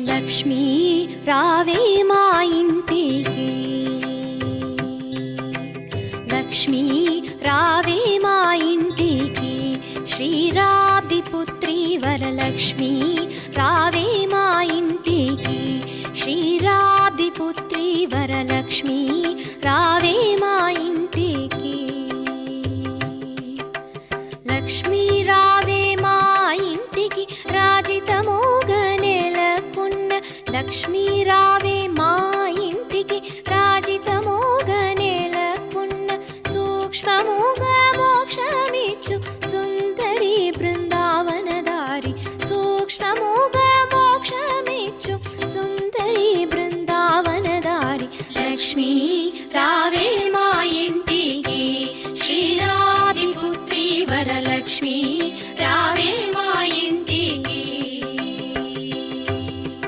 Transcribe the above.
లక్ష్మీ రావే మా ఇంటికి, లక్ష్మీ రావే మా ఇంటికి, శ్రీరాబ్ది పుత్రి వరలక్ష్మి రావే మా ఇంటికి, శ్రీరాబ్ది పుత్రి వరలక్ష్మి రావే మా ఇంటికి. లక్ష్మీ రావే మా ఇంటికి, రాజితమోగ నెలకొన్న లక్ష్మీ రా